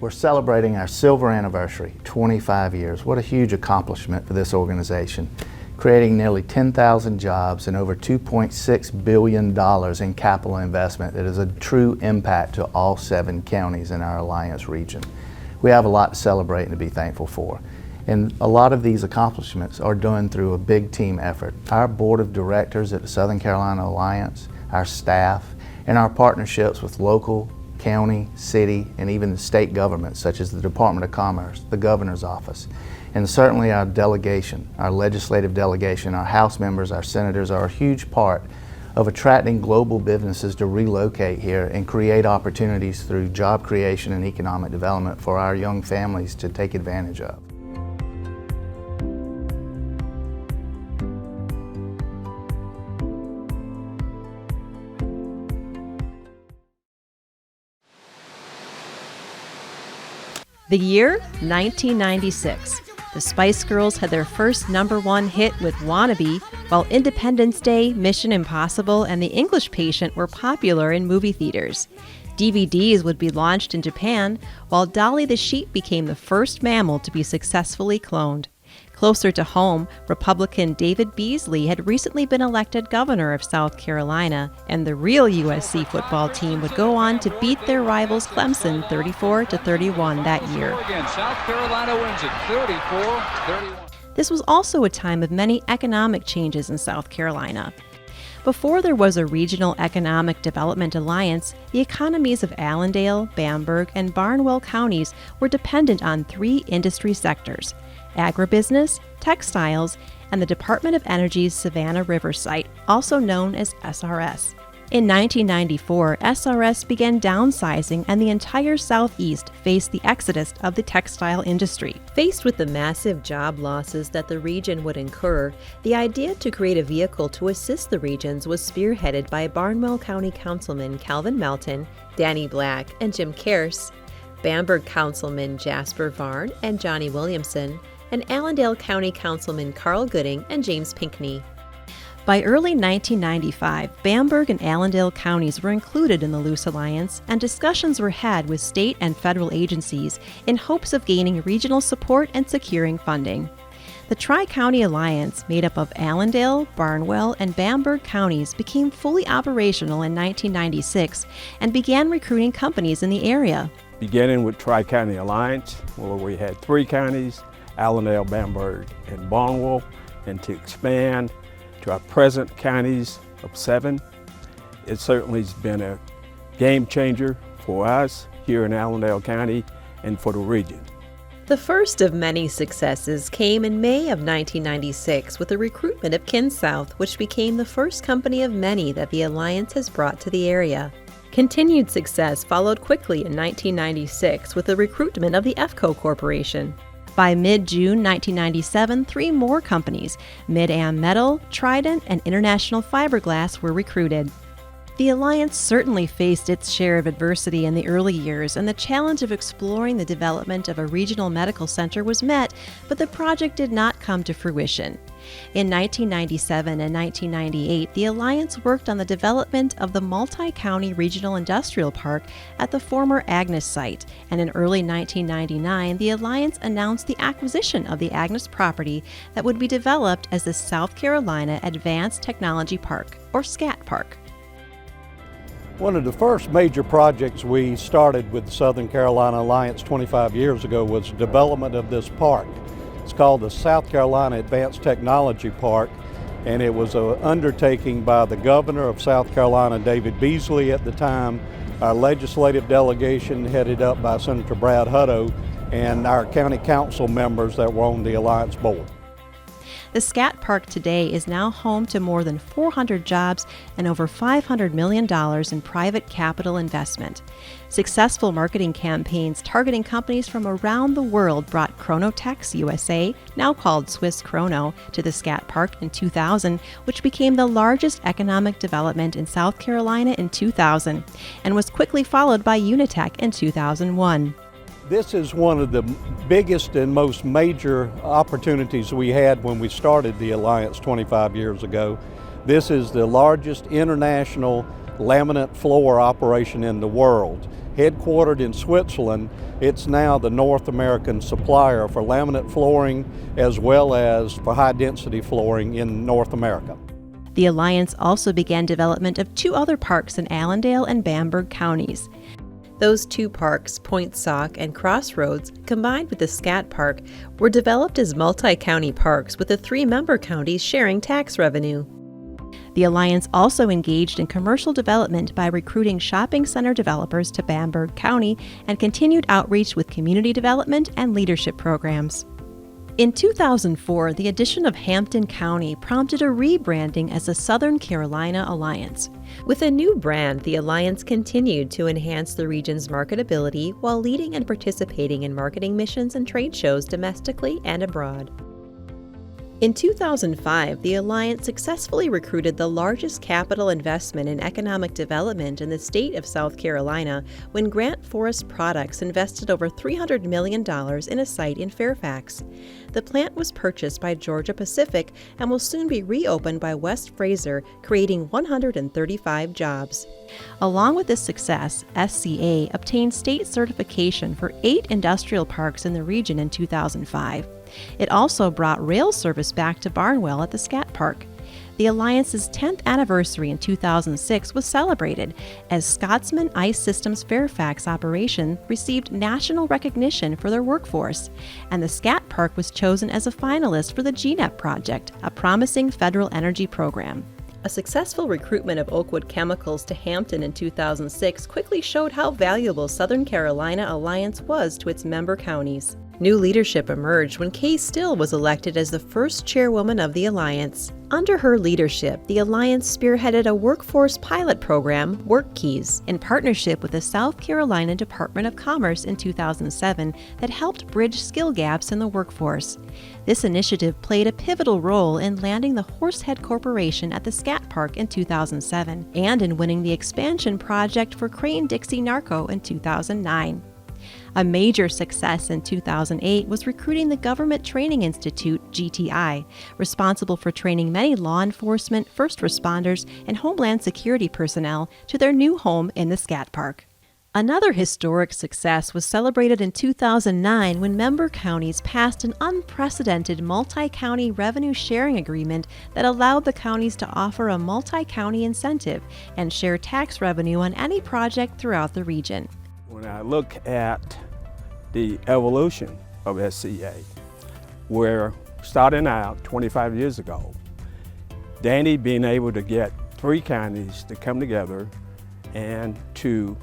We're celebrating our silver anniversary, 25 years. What a huge accomplishment for this organization, creating nearly 10,000 jobs and over $2.6 billion in capital investment that is a true impact to all 7 counties in our Alliance region. We have a lot to celebrate and to be thankful for. And a lot of these accomplishments are done through a big team effort. Our board of directors at the Southern Carolina Alliance, our staff, and our partnerships with local, county, city, and even the state governments such as the Department of Commerce, the Governor's Office, and certainly our delegation, our legislative delegation, our House members, our senators are a huge part of attracting global businesses to relocate here and create opportunities through job creation and economic development for our young families to take advantage of. The year, 1996. The Spice Girls had their first #1 hit with Wannabe, while Independence Day, Mission Impossible, and The English Patient were popular in movie theaters. DVDs would be launched in Japan, while Dolly the sheep became the first mammal to be successfully cloned. Closer to home, Republican David Beasley had recently been elected governor of South Carolina, and the real USC football team would go on to beat their rivals Clemson 34-31 that year. Again, South Carolina wins it 34-31. This was also a time of many economic changes in South Carolina. Before there was a Regional Economic Development Alliance, the economies of Allendale, Bamberg, and Barnwell counties were dependent on 3 industry sectors: agribusiness, textiles, and the Department of Energy's Savannah River site, also known as SRS. In 1994, SRS began downsizing and the entire Southeast faced the exodus of the textile industry. Faced with the massive job losses that the region would incur, the idea to create a vehicle to assist the regions was spearheaded by Barnwell County Councilman Calvin Melton, Danny Black, and Jim Kearse, Bamberg Councilman Jasper Varn and Johnny Williamson, and Allendale County Councilman Carl Gooding and James Pinckney. By early 1995, Bamberg and Allendale counties were included in the Loose Alliance, and discussions were had with state and federal agencies in hopes of gaining regional support and securing funding. The Tri-County Alliance, made up of Allendale, Barnwell, and Bamberg counties, became fully operational in 1996 and began recruiting companies in the area. Beginning with Tri-County Alliance, where we had 3 counties, Allendale, Bamberg, and Barnwell, and to expand to our present counties of 7. It certainly has been a game changer for us here in Allendale County and for the region. The first of many successes came in May of 1996 with the recruitment of KinSouth, which became the first company of many that the Alliance has brought to the area. Continued success followed quickly in 1996 with the recruitment of the EFCO Corporation. By mid-June 1997, 3 more companies, Mid-Am Metal, Trident, and International Fiberglass, were recruited. The Alliance certainly faced its share of adversity in the early years, and the challenge of exploring the development of a regional medical center was met, but the project did not come to fruition. In 1997 and 1998, the Alliance worked on the development of the multi-county regional industrial park at the former Agnes site, and in early 1999, the Alliance announced the acquisition of the Agnes property that would be developed as the South Carolina Advanced Technology Park, or SCAT Park. One of the first major projects we started with the Southern Carolina Alliance 25 years ago was the development of this park. It's called the South Carolina Advanced Technology Park, and it was an undertaking by the governor of South Carolina, David Beasley at the time, our legislative delegation headed up by Senator Brad Hutto, and our county council members that were on the Alliance board. The SCAT Park today is now home to more than 400 jobs and over $500 million in private capital investment. Successful marketing campaigns targeting companies from around the world brought Chronotex USA, now called Swiss Chrono, to the SCAT Park in 2000, which became the largest economic development in South Carolina in 2000, and was quickly followed by Unitech in 2001. This is one of the biggest and most major opportunities we had when we started the Alliance 25 years ago. This is the largest international laminate floor operation in the world. Headquartered in Switzerland, it's now the North American supplier for laminate flooring as well as for high-density flooring in North America. The Alliance also began development of 2 other parks in Allendale and Bamberg counties. Those 2 parks, Point Sauk and Crossroads, combined with the Scat Park, were developed as multi-county parks with the 3 member counties sharing tax revenue. The Alliance also engaged in commercial development by recruiting shopping center developers to Bamberg County and continued outreach with community development and leadership programs. In 2004, the addition of Hampton County prompted a rebranding as the Southern Carolina Alliance. With a new brand, the Alliance continued to enhance the region's marketability while leading and participating in marketing missions and trade shows domestically and abroad. In 2005, the Alliance successfully recruited the largest capital investment in economic development in the state of South Carolina when Grant Forest Products invested over $300 million in a site in Fairfax. The plant was purchased by Georgia Pacific and will soon be reopened by West Fraser, creating 135 jobs. Along with this success, SCA obtained state certification for 8 industrial parks in the region in 2005. It also brought rail service back to Barnwell at the Scat Park. The Alliance's 10th anniversary in 2006 was celebrated as Scotsman Ice Systems Fairfax operation received national recognition for their workforce, and the Scat Park was chosen as a finalist for the GNEP project, a promising federal energy program. A successful recruitment of Oakwood Chemicals to Hampton in 2006 quickly showed how valuable Southern Carolina Alliance was to its member counties. New leadership emerged when Kay Still was elected as the first chairwoman of the Alliance. Under her leadership, the Alliance spearheaded a workforce pilot program, WorkKeys, in partnership with the South Carolina Department of Commerce in 2007 that helped bridge skill gaps in the workforce. This initiative played a pivotal role in landing the Horsehead Corporation at the Scat Park in 2007 and in winning the expansion project for Crane-Dixie Narco in 2009. A major success in 2008 was recruiting the Government Training Institute, GTI, responsible for training many law enforcement, first responders, and Homeland Security personnel to their new home in the Scat Park. Another historic success was celebrated in 2009 when member counties passed an unprecedented multi-county revenue sharing agreement that allowed the counties to offer a multi-county incentive and share tax revenue on any project throughout the region. When I look at the evolution of SCA, we're starting out 25 years ago, Danny being able to get 3 counties to come together and to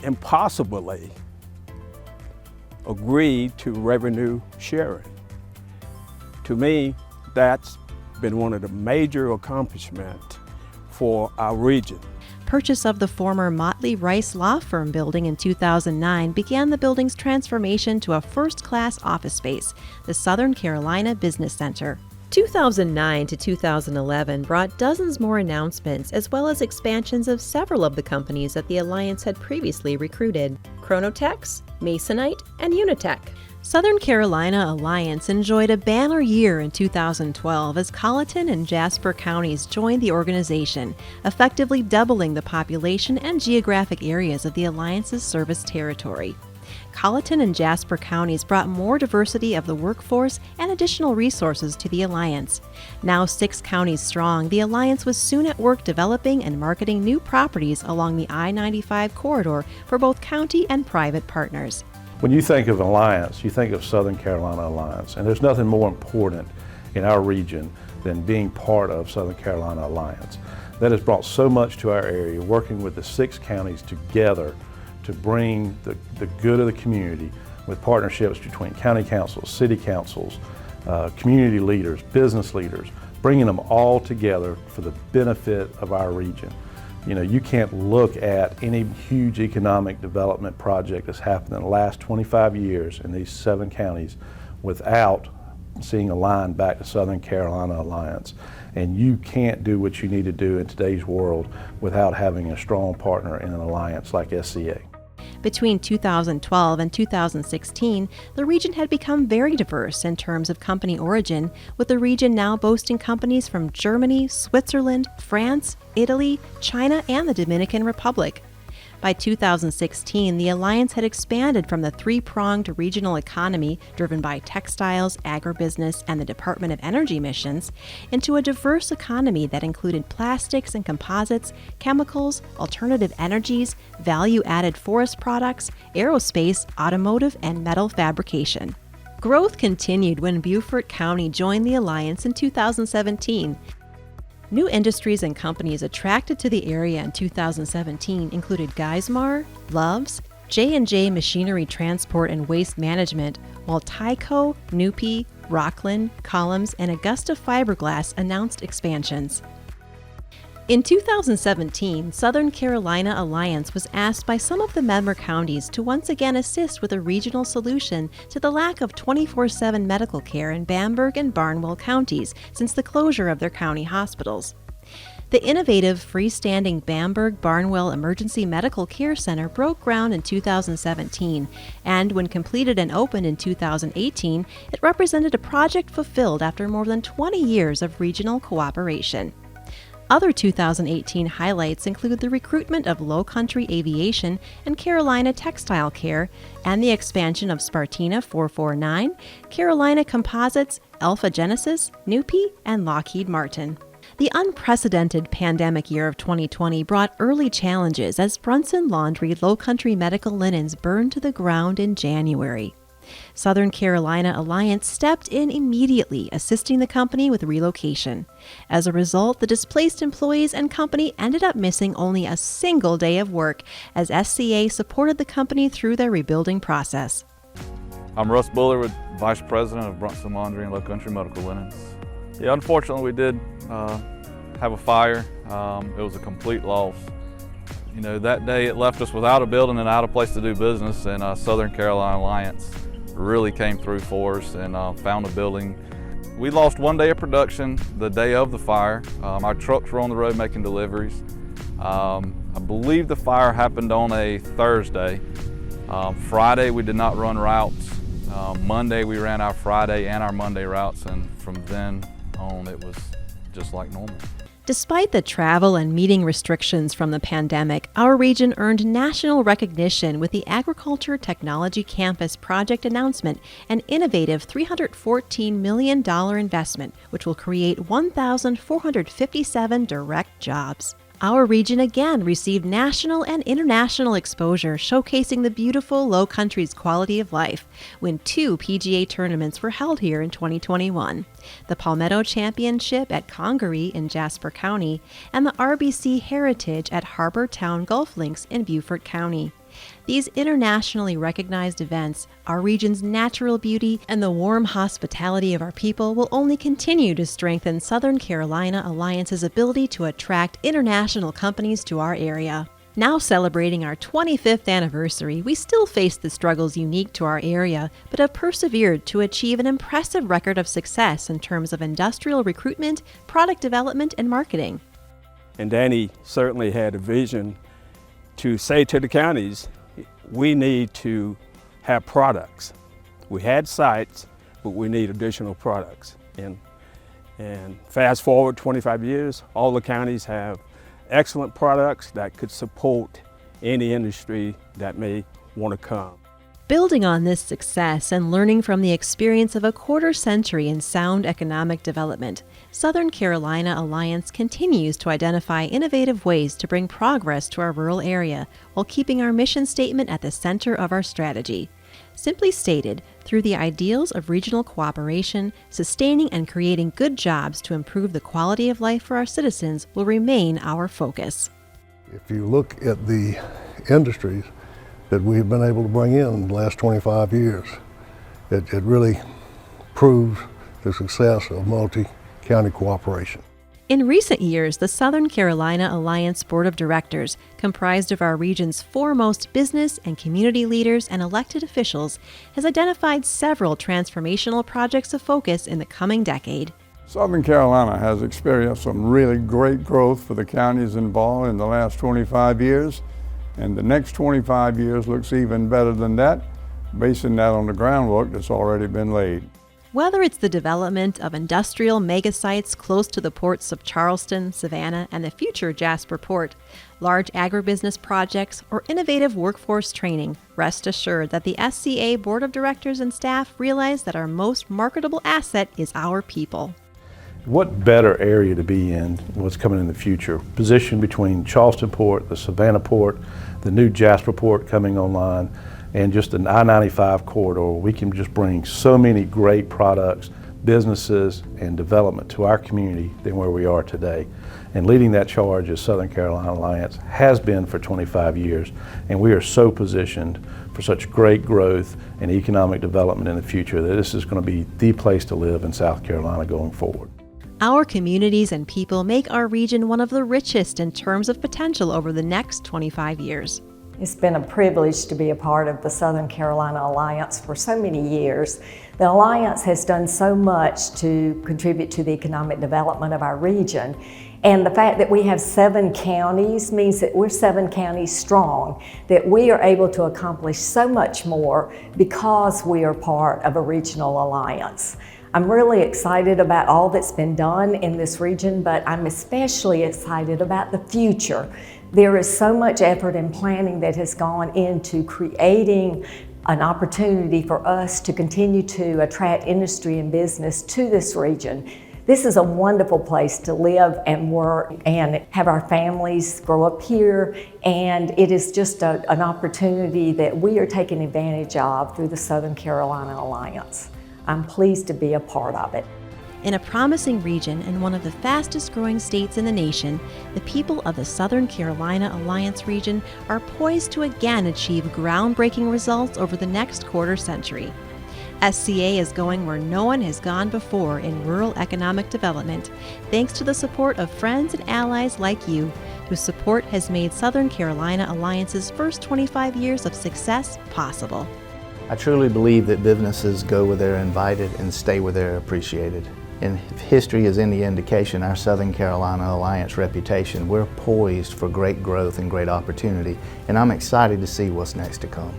impossibly agree to revenue sharing. To me, that's been one of the major accomplishments for our region. Purchase of the former Motley Rice Law Firm building in 2009 began the building's transformation to a first-class office space, the Southern Carolina Business Center. 2009 to 2011 brought dozens more announcements as well as expansions of several of the companies that the Alliance had previously recruited: Chronotex, Masonite, and Unitech. Southern Carolina Alliance enjoyed a banner year in 2012 as Colleton and Jasper counties joined the organization, effectively doubling the population and geographic areas of the Alliance's service territory. Colleton and Jasper counties brought more diversity of the workforce and additional resources to the Alliance. Now 6 counties strong, the Alliance was soon at work developing and marketing new properties along the I-95 corridor for both county and private partners. When you think of Alliance, you think of Southern Carolina Alliance, and there's nothing more important in our region than being part of Southern Carolina Alliance. That has brought so much to our area, working with the 6 counties together to bring the good of the community with partnerships between county councils, city councils, community leaders, business leaders, bringing them all together for the benefit of our region. You know, you can't look at any huge economic development project that's happened in the last 25 years in these 7 counties without seeing a line back to Southern Carolina Alliance. And you can't do what you need to do in today's world without having a strong partner in an alliance like SCA. Between 2012 and 2016, the region had become very diverse in terms of company origin, with the region now boasting companies from Germany, Switzerland, France, Italy, China, and the Dominican Republic. By 2016, the Alliance had expanded from the three-pronged regional economy driven by textiles, agribusiness, and the Department of Energy missions into a diverse economy that included plastics and composites, chemicals, alternative energies, value-added forest products, aerospace, automotive, and metal fabrication. Growth continued when Beaufort County joined the Alliance in 2017. New industries and companies attracted to the area in 2017 included Geismar, Love's, J&J Machinery Transport and Waste Management, while Tyco, Newpie, Rockland, Columns, and Augusta Fiberglass announced expansions. In 2017, Southern Carolina Alliance was asked by some of the member counties to once again assist with a regional solution to the lack of 24/7 medical care in Bamberg and Barnwell counties since the closure of their county hospitals. The innovative freestanding Bamberg-Barnwell Emergency Medical Care Center broke ground in 2017, and when completed and opened in 2018, it represented a project fulfilled after more than 20 years of regional cooperation. Other 2018 highlights include the recruitment of Low Country Aviation and Carolina Textile Care, and the expansion of Spartina 449, Carolina Composites, Alpha Genesis, Newpie, and Lockheed Martin. The unprecedented pandemic year of 2020 brought early challenges as Brunson Laundry Low Country Medical Linens burned to the ground in January. Southern Carolina Alliance stepped in immediately, assisting the company with relocation. As a result, the displaced employees and company ended up missing only a single day of work as SCA supported the company through their rebuilding process. I'm Russ Buller, with Vice President of Brunson Laundry and Low Country Medical Linens. Yeah, unfortunately we did have a fire. It was a complete loss. You know, that day it left us without a building and out of place to do business, and Southern Carolina Alliance really came through for us and found a building. We lost one day of production the day of the fire. Our trucks were on the road making deliveries. I believe the fire happened on a Thursday. Friday we did not run routes. Monday we ran our Friday and our Monday routes, and from then on it was just like normal. Despite the travel and meeting restrictions from the pandemic, our region earned national recognition with the Agriculture Technology Campus project announcement, an innovative $314 million investment, which will create 1,457 direct jobs. Our region again received national and international exposure, showcasing the beautiful Low Country's quality of life, when 2 PGA tournaments were held here in 2021. The Palmetto Championship at Congaree in Jasper County, and the RBC Heritage at Harbor Town Golf Links in Beaufort County. These internationally recognized events, our region's natural beauty, and the warm hospitality of our people will only continue to strengthen Southern Carolina Alliance's ability to attract international companies to our area. Now celebrating our 25th anniversary, we still face the struggles unique to our area, but have persevered to achieve an impressive record of success in terms of industrial recruitment, product development, and marketing. And Danny certainly had a vision to say to the counties, we need to have products. We had sites, but we need additional products. And fast forward 25 years, all the counties have excellent products that could support any industry that may want to come. Building on this success and learning from the experience of a quarter century in sound economic development, Southern Carolina Alliance continues to identify innovative ways to bring progress to our rural area while keeping our mission statement at the center of our strategy. Simply stated, through the ideals of regional cooperation, sustaining and creating good jobs to improve the quality of life for our citizens will remain our focus. If you look at the industries that we've been able to bring in the last 25 years, it really proves the success of multi-county cooperation. In recent years, the Southern Carolina Alliance Board of Directors, comprised of our region's foremost business and community leaders and elected officials, has identified several transformational projects of focus in the coming decade. Southern Carolina has experienced some really great growth for the counties involved in the last 25 years. And the next 25 years looks even better than that, basing that on the groundwork that's already been laid. Whether it's the development of industrial megasites close to the ports of Charleston, Savannah, and the future Jasper Port, large agribusiness projects, or innovative workforce training, rest assured that the SCA Board of Directors and staff realize that our most marketable asset is our people. What better area to be in what's coming in the future? Position between Charleston Port, the Savannah Port, the new Jasper Port coming online, and just an I-95 corridor. We can just bring so many great products, businesses, and development to our community than where we are today. And leading that charge as Southern Carolina Alliance has been for 25 years, and we are so positioned for such great growth and economic development in the future that this is going to be the place to live in South Carolina going forward. Our communities and people make our region one of the richest in terms of potential over the next 25 years. It's been a privilege to be a part of the Southern Carolina Alliance for so many years. The Alliance has done so much to contribute to the economic development of our region. And the fact that we have 7 counties means that we're 7 counties strong, that we are able to accomplish so much more because we are part of a regional alliance. I'm really excited about all that's been done in this region, but I'm especially excited about the future. There is so much effort and planning that has gone into creating an opportunity for us to continue to attract industry and business to this region. This is a wonderful place to live and work and have our families grow up here, and it is just an opportunity that we are taking advantage of through the Southern Carolina Alliance. I'm pleased to be a part of it. In a promising region and one of the fastest growing states in the nation, the people of the Southern Carolina Alliance region are poised to again achieve groundbreaking results over the next quarter century. SCA is going where no one has gone before in rural economic development, thanks to the support of friends and allies like you, whose support has made Southern Carolina Alliance's first 25 years of success possible. I truly believe that businesses go where they're invited and stay where they're appreciated. And if history is any indication, our Southern Carolina Alliance reputation, we're poised for great growth and great opportunity, and I'm excited to see what's next to come.